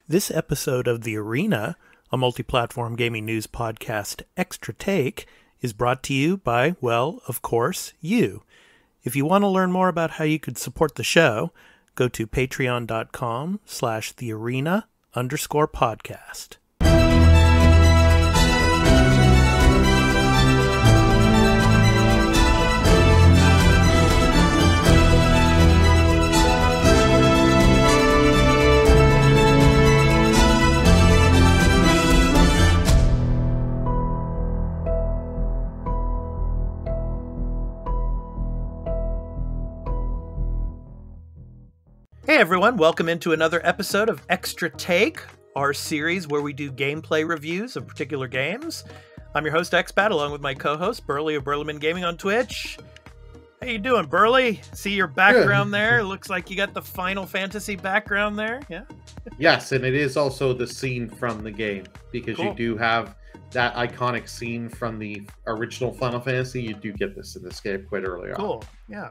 This episode of The Arena, a Multiplatform Gaming News Podcast Extra Take, is brought to you by, well, of course, you. If you want to learn more about how you could support the show, go to patreon.com/thearena_podcast. Hey everyone, welcome into another episode of Extra Take, our series where we do gameplay reviews of particular games. I'm your host, Expat, along with my co-host, Burley of Burleman Gaming on Twitch. How you doing, Burley? See your background there? It looks like you got the Final Fantasy background there, yeah? Yes, and it is also the scene from the game, because Cool. you do have that iconic scene from the original Final Fantasy. You do get this in this game quite early on. Cool, yeah.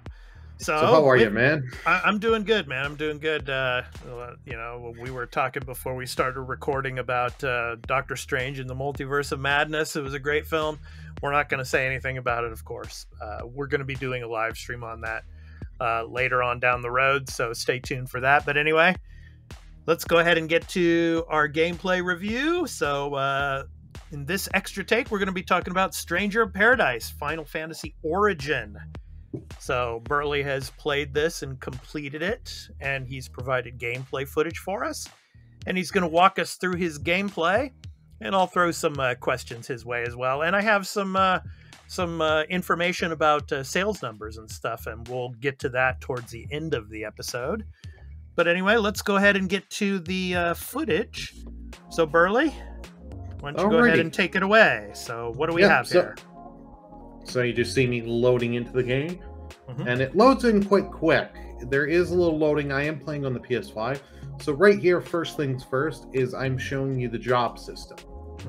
So how are you, man? I'm doing good, man. I'm doing good. You know, we were talking before we started recording about Doctor Strange and the Multiverse of Madness. It was a great film. We're not going to say anything about it, of course. We're going to be doing a live stream on that later on down the road, so stay tuned for that. But anyway, let's go ahead and get to our gameplay review. So in this extra take, we're going to be talking about Stranger of Paradise, Final Fantasy Origin. So Burley has played this and completed it, and he's provided gameplay footage for us, and he's going to walk us through his gameplay, and I'll throw some questions his way as well. And I have some information about sales numbers and stuff, and we'll get to that towards the end of the episode. But anyway, let's go ahead and get to the footage. So Burley, why don't you go ahead and take it away? So what do we have here? So you just see me loading into the game, and it loads in quite quick. There is a little loading. I am playing on the PS5. So right here, first things first, is I'm showing you the job system,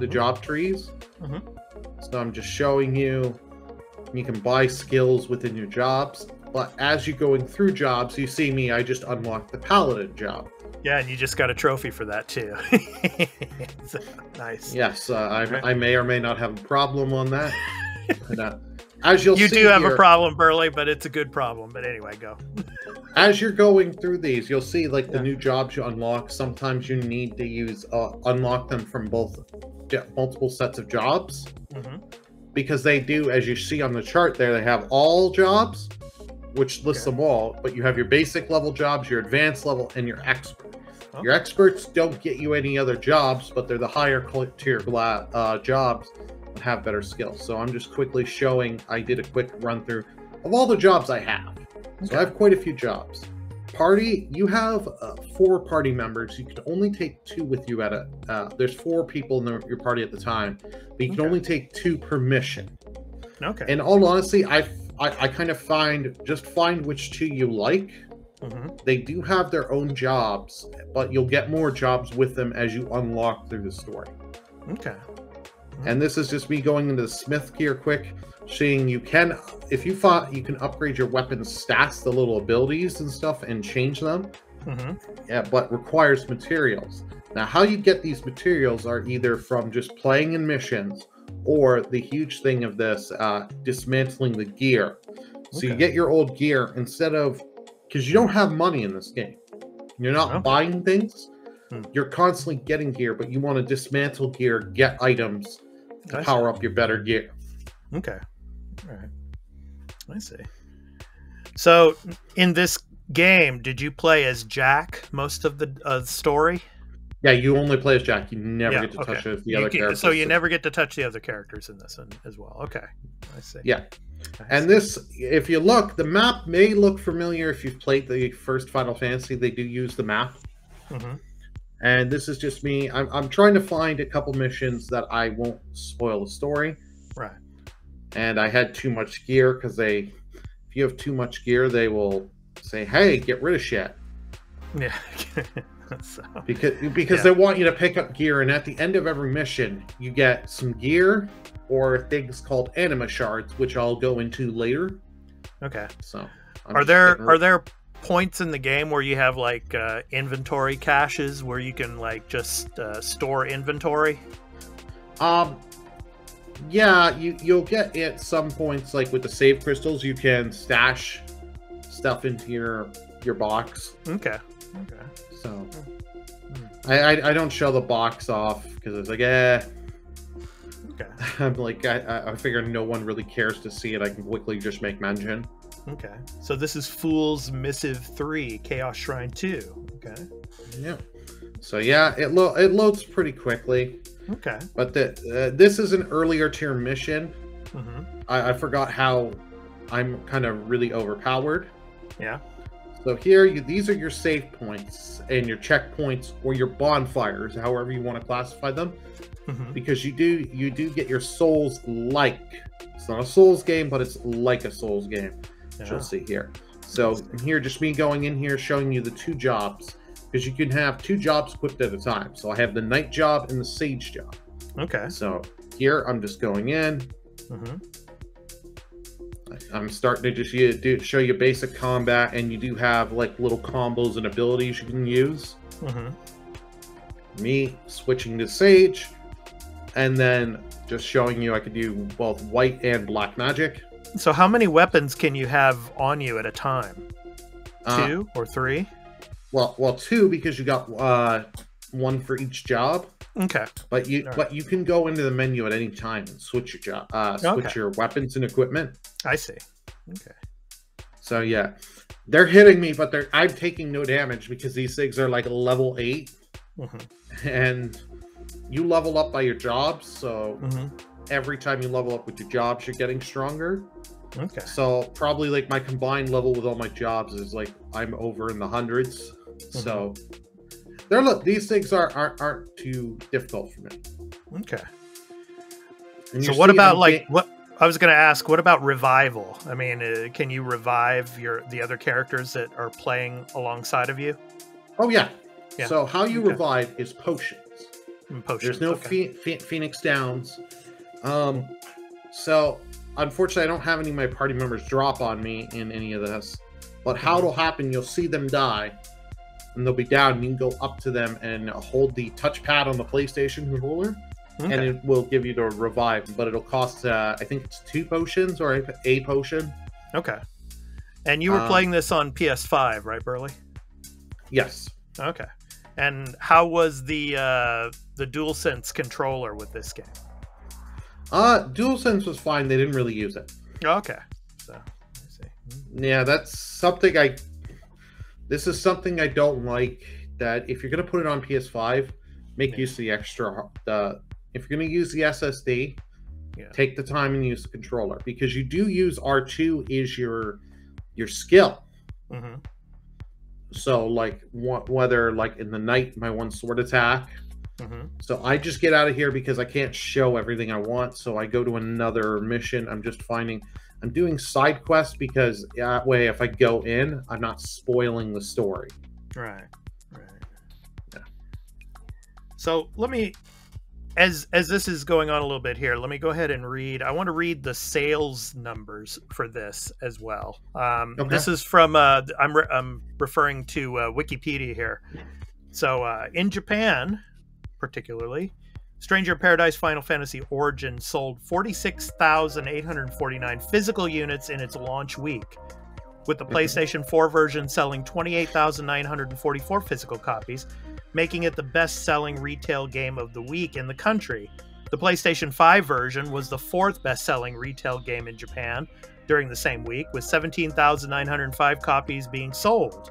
the job trees. So I'm just showing you can buy skills within your jobs, but as you're going through jobs, you see me, I just unlocked the Paladin job. Yeah, and you just got a trophy for that too. So, nice. Yes, I may or may not have a problem on that. And, as you do have a problem, Burley, but it's a good problem. But anyway, go. As you're going through these, you'll see like the new jobs you unlock. Sometimes you need to use unlock them from multiple sets of jobs, because they do, as you see on the chart there, they have all jobs, which lists them all. But you have your basic level jobs, your advanced level, and your expert. Your experts don't get you any other jobs, but they're the higher tier jobs. Have better skills. So I'm just quickly showing, I did a quick run through of all the jobs I have. So I have quite a few jobs. Party, you have 4 party members. You can only take 2 with you at a there's 4 people in your party at the time, but you can only take 2 per mission. Okay. And all honesty, I kind of find which 2 you like. They do have their own jobs, but you'll get more jobs with them as you unlock through the story. Okay. And this is just me going into the smith gear quick, seeing you can, if you fought, you can upgrade your weapons stats, the little abilities and stuff, and change them. Yeah, but requires materials. Now, how you get these materials are either from just playing in missions, or the huge thing of this, dismantling the gear. So you get your old gear instead of, because you don't have money in this game. You're not buying things. You're constantly getting gear, but you want to dismantle gear, get items to power up your better gear. Okay. All right. I see. So, in this game, did you play as Jack most of the story? Yeah, you only play as Jack. You never get to touch the other characters. So you never get to touch the other characters in this one as well. Okay. I see. Yeah. And this, if you look, the map may look familiar if you've played the first Final Fantasy. They do use the map. And this is just me. I'm trying to find a couple missions that I won't spoil the story. Right. And I had too much gear, because if you have too much gear, they will say, hey, get rid of shit. Yeah. So, because they want you to pick up gear, and at the end of every mission, you get some gear or things called anima shards, which I'll go into later. Okay. So are there points in the game where you have like inventory caches where you can like just store inventory? Yeah, you'll get at some points, like with the save crystals, you can stash stuff into your box. Okay. So I don't show the box off because it's like, Okay. I'm like, I figure no one really cares to see it. I can quickly just make mention. Okay. So this is Fool's Missive 3, Chaos Shrine 2. Okay. Yeah. So yeah, it loads pretty quickly. Okay. But this is an earlier tier mission. Mm-hmm. I forgot how I'm kind of really overpowered. Yeah. So here, these are your save points and your checkpoints or your bonfires, however you want to classify them. Mm-hmm. Because you do get your souls like. It's not a Souls game, but it's like a Souls game. Yeah. You'll see here. So here, just me going in here, showing you the 2 jobs. Because you can have 2 jobs equipped at a time. So I have the night job and the sage job. Okay. So here, I'm just going in. Mm-hmm. I'm starting to just show you basic combat, and you do have like little combos and abilities you can use. Mm-hmm. Me switching to sage, and then just showing you I could do both white and black magic. So how many weapons can you have on you at a time? 2 or 3? Well, 2 because you got 1 for each job. Okay. But you can go into the menu at any time and switch your your weapons and equipment. I see. Okay. So yeah, they're hitting me, but I'm taking no damage because these things are like level 8, and you level up by your jobs. So every time you level up with your jobs, you're getting stronger. Okay. So probably like my combined level with all my jobs is like I'm over in the hundreds. So these things aren't too difficult for me. Okay. And so what about what I was going to ask? What about revival? I mean, can you revive the other characters that are playing alongside of you? Oh yeah. So how you revive is potions. Potions. There's no Phoenix Downs. So unfortunately, I don't have any of my party members drop on me in any of this. But how it'll happen, you'll see them die, and they'll be down, and you can go up to them and hold the touchpad on the PlayStation controller, and it will give you the revive. But it'll cost, I think it's 2 potions or a potion. Okay. And you were playing this on PS5, right, Burley? Yes. Okay. And how was the DualSense controller with this game? DualSense was fine. They didn't really use it. Okay. So, let's see. Yeah, that's something this is something I don't like, that if you're going to put it on PS5, make use of the extra, if you're going to use the SSD, take the time and use the controller, because you do use R2 is your skill. So like whether like in the night, my 1 sword attack. So I just get out of here because I can't show everything I want. So I go to another mission. I'm doing side quests because that way, if I go in, I'm not spoiling the story. Right. Yeah. So let me, as this is going on a little bit here, let me go ahead and read. I want to read the sales numbers for this as well. This is from I'm referring to Wikipedia here. So in Japan, particularly, Stranger in Paradise Final Fantasy Origin sold 46,849 physical units in its launch week, with the PlayStation 4 version selling 28,944 physical copies, making it the best-selling retail game of the week in the country. The PlayStation 5 version was the 4th best-selling retail game in Japan during the same week, with 17,905 copies being sold.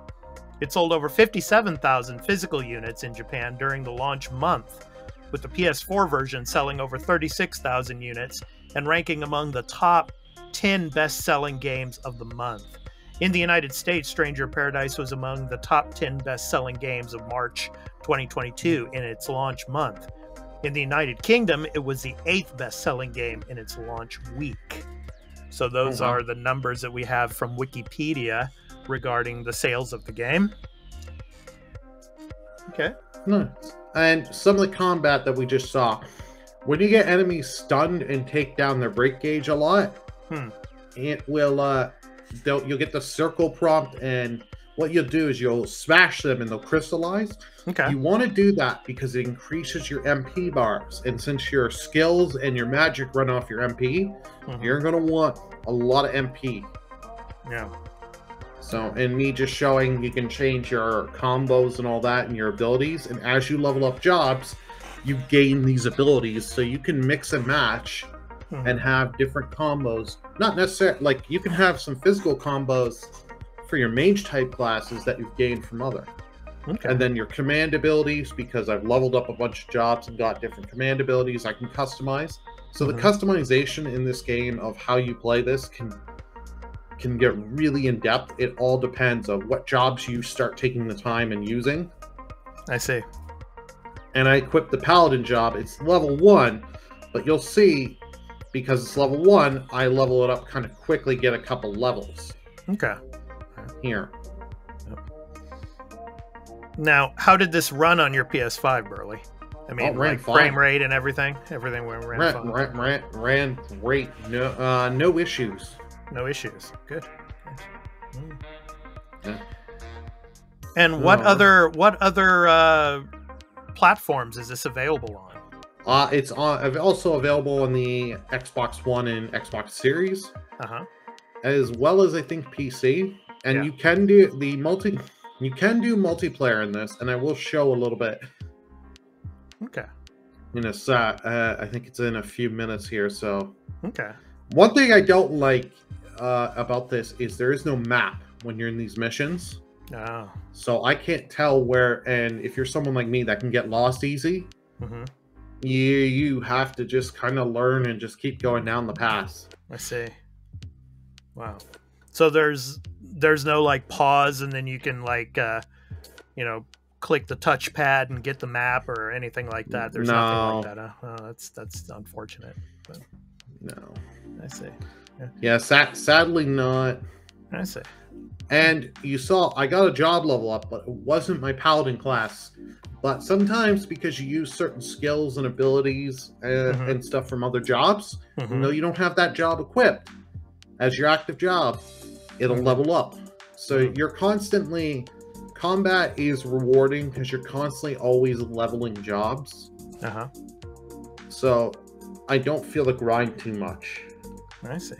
It sold over 57,000 physical units in Japan during the launch month, with the PS4 version selling over 36,000 units and ranking among the top 10 best-selling games of the month. In the United States, Stranger in Paradise was among the top 10 best-selling games of March 2022 in its launch month. In the United Kingdom, it was the 8th best-selling game in its launch week. So those are the numbers that we have from Wikipedia regarding the sales of the game. Okay. Nice. And some of the combat that we just saw, when you get enemies stunned and take down their break gauge a lot, it will you'll get the circle prompt, and what you'll do is you'll smash them and they'll crystallize. Okay. You want to do that because it increases your MP bars. And since your skills and your magic run off your MP, you're going to want a lot of MP. Yeah. So, and me just showing you can change your combos and all that and your abilities. And as you level up jobs, you gain these abilities. So you can mix and match and have different combos. Not necessarily, like you can have some physical combos for your mage type classes that you've gained from other. Okay. And then your command abilities, because I've leveled up a bunch of jobs and got different command abilities I can customize. So the customization in this game of how you play this can get really in depth. It all depends on what jobs you start taking the time and using. I see. And I equipped the paladin job. It's level 1, but you'll see because it's level 1, I level it up kind of quickly, get a couple levels. Okay. Here. Now, how did this run on your PS5, Burley? I mean, like frame rate and everything? Everything ran fine. Ran great. No issues. No issues. Good. Yeah. And what other platforms is this available on? It's also available on the Xbox One and Xbox Series, as well as I think PC. And you can do multiplayer in this, and I will show a little bit. Okay. In a set, I think it's in a few minutes here. So. Okay. One thing I don't like about this is there is no map when you're in these missions. Oh. So I can't tell where. And if you're someone like me that can get lost easy, you have to just kind of learn and just keep going down the path. I see. Wow. So there's no like pause and then you can like click the touchpad and get the map or anything like that. There's nothing like that. Oh, that's unfortunate. But no. I see. Yeah, sadly not. I see. And you saw I got a job level up, but it wasn't my paladin class. But sometimes because you use certain skills and abilities and stuff from other jobs, even though you don't have that job equipped as your active job, it'll level up. So you're constantly, combat is rewarding because you're constantly always leveling jobs. So I don't feel the grind too much. I see.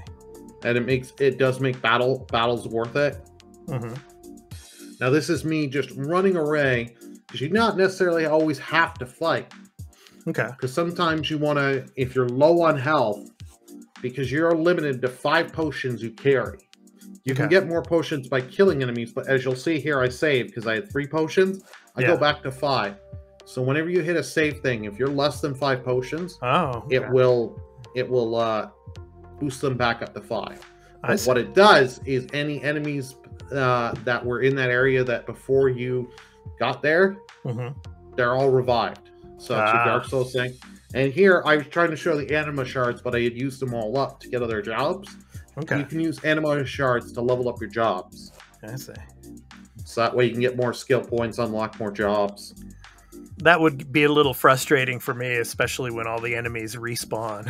And it does make battles worth it. Now this is me just running array because you not necessarily always have to fight. Okay. Because sometimes you want to, if you're low on health, because you're limited to 5 potions you carry. You can get more potions by killing enemies, but as you'll see here, I saved because I had 3 potions. I go back to 5. So whenever you hit a save thing, if you're less than 5 potions, it will boost them back up to 5. But what it does is any enemies that were in that area that before you got there, they're all revived. So it's your Dark Souls thing. And here I was trying to show the anima shards, but I had used them all up to get other jobs. Okay. You can use anima shards to level up your jobs. I see. So that way you can get more skill points, unlock more jobs. That would be a little frustrating for me, especially when all the enemies respawn.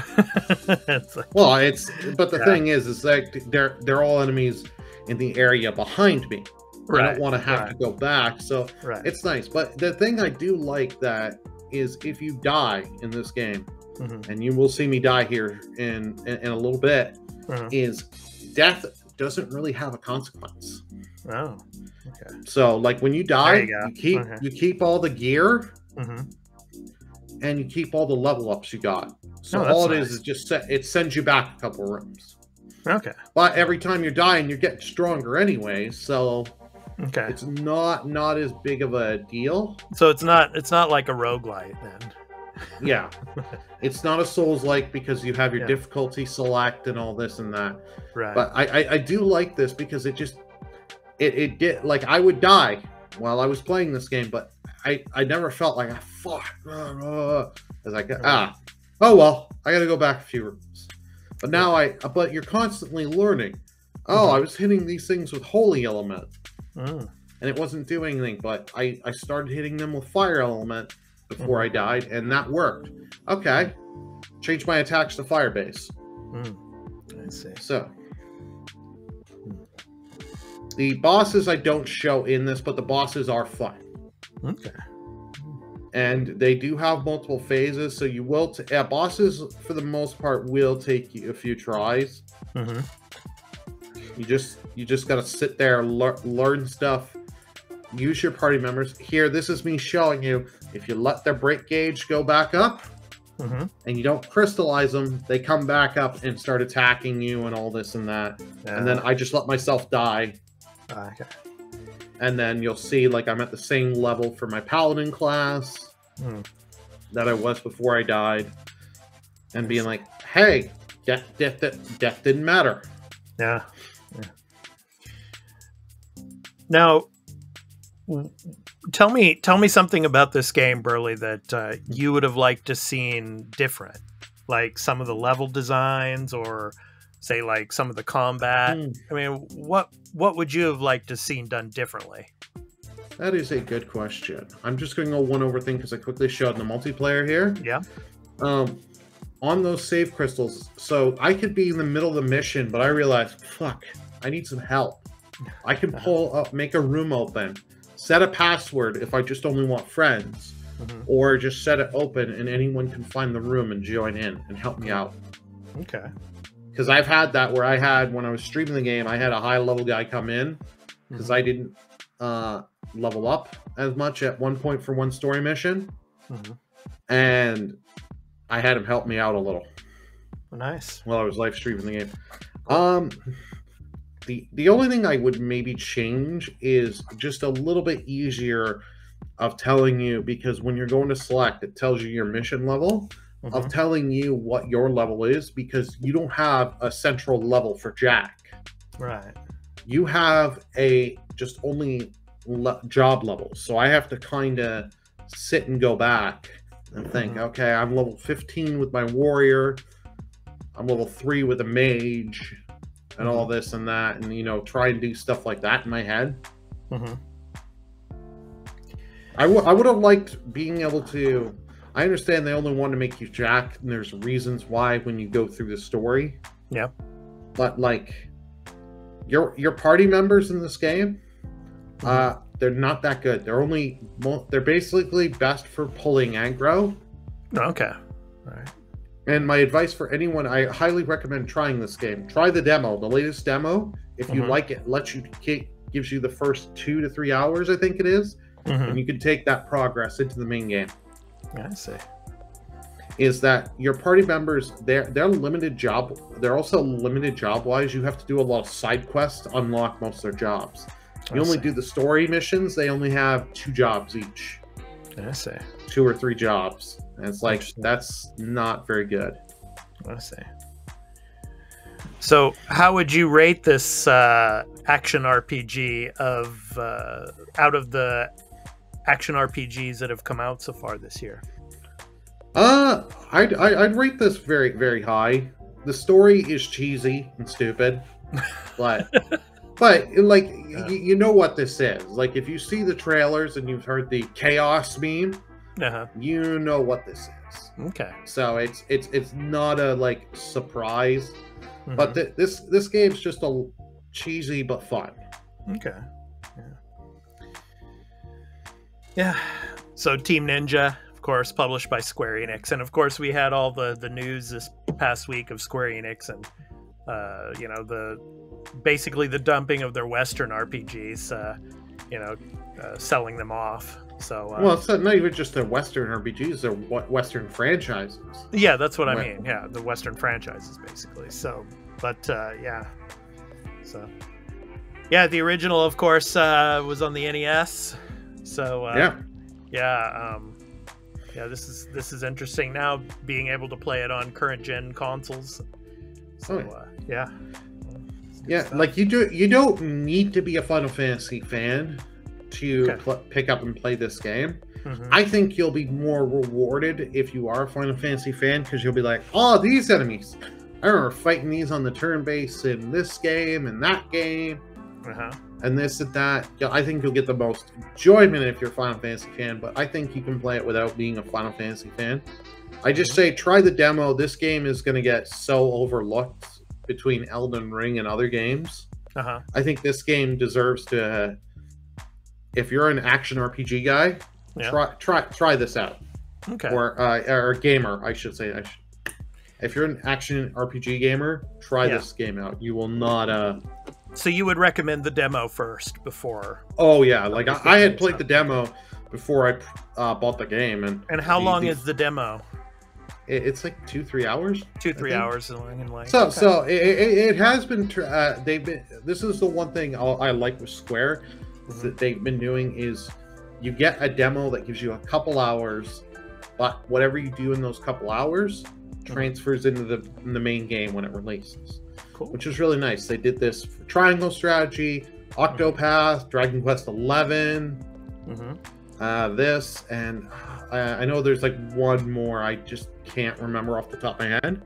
But the thing is that they're all enemies in the area behind me. I don't want to have to go back, so it's nice. But the thing I do like that is if you die in this game, and you will see me die here in a little bit, is death doesn't really have a consequence. Oh, okay. So like when you die, you keep all the gear, and you keep all the level ups you got. So all it is just it sends you back a couple rooms. Okay. But every time you're dying, you're getting stronger anyway. So it's not as big of a deal. So it's not like a roguelite then. Yeah. It's not a Souls-like because you have your difficulty select and all this and that. Right. But I do like this because it did, like, I would die while I was playing this game, but I never felt like fuck. As I got oh well, I gotta go back a few rooms. But now but you're constantly learning. I was hitting these things with holy element. And it wasn't doing anything, but I started hitting them with fire element before I died, and that worked. Okay. Change my attacks to fire base. I see. So. The bosses I don't show in this, but the bosses are fun. Okay. And they do have multiple phases, so you will... bosses, for the most part, will take you a few tries. Mm-hmm. You just got to sit there, learn stuff, use your party members. Here, this is me showing you, if you let their break gauge go back up, mm-hmm. and you don't crystallize them, they come back up and start attacking you and all this and that. And then I just let myself die. Okay. And then you'll see, like, I'm at the same level for my paladin class that I was before I died. And being like, hey, death didn't matter. Yeah. Now, tell me something about this game, Burley, that you would have liked to seen different. Like some of the level designs, or say like some of the combat. I mean, what would you have liked to seen done differently? That is a good question. I'm just going to go one over thing because I quickly showed the multiplayer here. Yeah. On those save crystals, so I could be in the middle of the mission, but I realized, fuck, I need some help. I can pull up, make a room open, set a password if I just only want friends, or just set it open and anyone can find the room and join in and help me out. Okay. Because I've had that where when I was streaming the game, I had a high level guy come in because I didn't level up as much at one point for one story mission, and I had him help me out a little. Nice. While I was live streaming the game. The only thing I would maybe change is just a little bit easier of telling you, because when you're going to select, it tells you your mission level, of telling you what your level is, because you don't have a central level for Jack. Right. You have just only job levels. So I have to kind of sit and go back and think, okay, I'm level 15 with my warrior. I'm level 3 with a mage. And all this and that, and try and do stuff like that in my head. I would have liked being able to. I understand they only want to make you Jack, and there's reasons why when you go through the story. Yeah. But like, your party members in this game, they're not that good. They're basically best for pulling aggro. Okay. All right. And my advice for anyone, I highly recommend trying this game. Try the demo, the latest demo. If you like it, gives you the first 2 to 3 hours, I think it is, and you can take that progress into the main game. Yeah, I see. Is that your party members? They're limited job. They're also limited job wise. You have to do a lot of side quests to unlock most of their jobs. You only do the story missions. They only have 2 jobs each. I see. 2 or 3 jobs. And it's like, that's not very good. I see. So how would you rate this action RPG out of the action RPGs that have come out so far this year? I'd rate this very, very high. The story is cheesy and stupid, but like, you know what this is. Like, if you see the trailers and you've heard the chaos meme, you know what this is. Okay. So it's not a like surprise, but this game's just a cheesy but fun. Okay. Yeah. So Team Ninja, of course, published by Square Enix, and of course we had all the news this past week of Square Enix and basically the dumping of their Western RPGs, selling them off. So well, it's not even just the Western RPGs; they're Western franchises. Yeah, that's what I mean. Yeah, the Western franchises, basically. So, but yeah. So, yeah, the original, of course, was on the NES. So yeah. This is interesting now, being able to play it on current gen consoles. So yeah. Like you don't need to be a Final Fantasy fan to pick up and play this game. I think you'll be more rewarded if you are a Final Fantasy fan, because you'll be like, oh, these enemies, I remember fighting these on the turn base in this game and that game, and this and that. I think you'll get the most enjoyment if you're a Final Fantasy fan, but I think you can play it without being a Final Fantasy fan. I just say try the demo. This game is going to get so overlooked between Elden Ring and other games. I think this game deserves to. If you're an action RPG guy, try this out. Okay. Or a gamer, I should say. If you're an action RPG gamer, try this game out. You will not. So you would recommend the demo first before? Oh yeah, like I had played the demo before I bought the game, and how long is the demo? It's like 2-3 hours. 2-3 hours in like. So it has been. They've been. This is the one thing I like with Square that they've been doing is you get a demo that gives you a couple hours, but whatever you do in those couple hours transfers into the main game when it releases. Cool. Which is really nice. They did this for Triangle Strategy, Octopath, Dragon Quest 11. This, and I know there's like one more I just can't remember off the top of my head,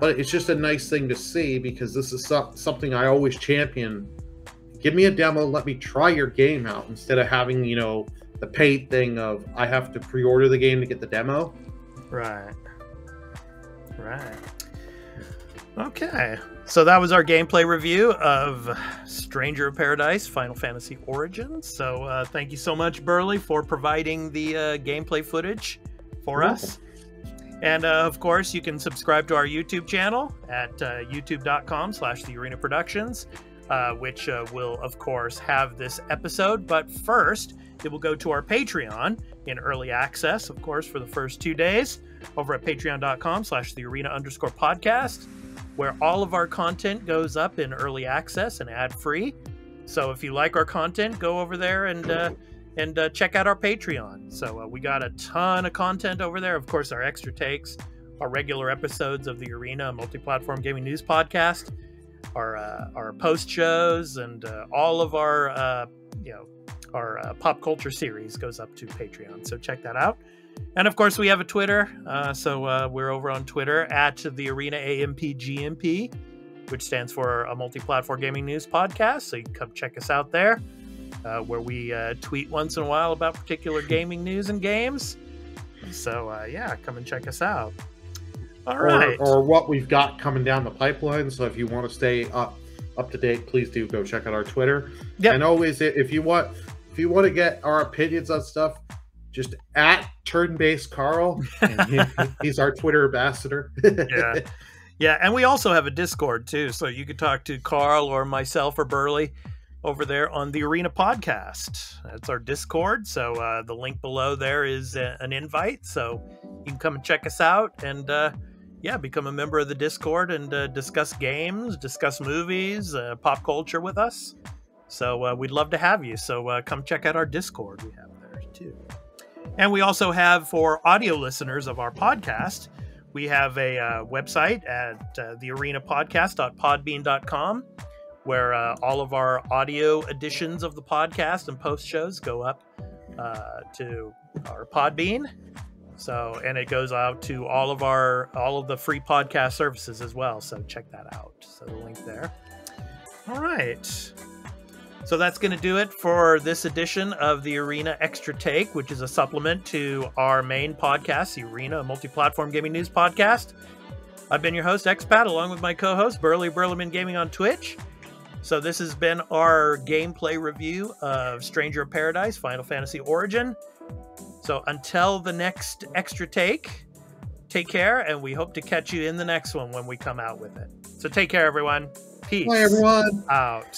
but it's just a nice thing to see because this is something I always champion. Give me a demo, let me try your game out instead of having, the paid thing of I have to pre-order the game to get the demo. Right. Okay. So that was our gameplay review of Stranger of Paradise Final Fantasy Origins. So thank you so much, Burley, for providing the gameplay footage for us. And of course, you can subscribe to our YouTube channel at youtube.com/TheArena Productions, which will, of course, have this episode. But first, it will go to our Patreon in early access, of course, for the first 2 days over at patreon.com/TheArena_podcast. where all of our content goes up in early access and ad-free. So if you like our content, go over there and check out our Patreon. So we got a ton of content over there. Of course, our extra takes, our regular episodes of the Arena Multiplatform Gaming News Podcast, our post shows, and all of our pop culture series goes up to Patreon. So check that out. And of course, we have a Twitter. So we're over on Twitter at the Arena AMPGMP, which stands for a Multi-Platform Gaming News Podcast. So you can come check us out there, where we tweet once in a while about particular gaming news and games. So come and check us out. All right. Or what we've got coming down the pipeline. So if you want to stay up to date, please do go check out our Twitter. Yep. And always, if you want to get our opinions on stuff, just at Turn-Based Carl, and he's our Twitter ambassador. Yeah, and we also have a Discord too, so you could talk to Carl or myself or Burley over there on the Arena Podcast. That's our Discord, so the link below there is an invite, so you can come and check us out and become a member of the Discord and discuss games, discuss movies, pop culture with us. So we'd love to have you, so come check out our Discord we have there too. And we also have, for audio listeners of our podcast, we have a website at thearenapodcast.podbean.com, where all of our audio editions of the podcast and post shows go up to our Podbean. So, and it goes out to all of the free podcast services as well. So check that out. So the link there. All right. So that's going to do it for this edition of the Arena Extra Take, which is a supplement to our main podcast, the Arena Multi-Platform Gaming News Podcast. I've been your host, Expat, along with my co-host, Burley Burleman Gaming on Twitch. So this has been our gameplay review of Stranger of Paradise Final Fantasy Origin. So until the next Extra Take, take care, and we hope to catch you in the next one when we come out with it. So take care, everyone. Peace. Bye, everyone. Out.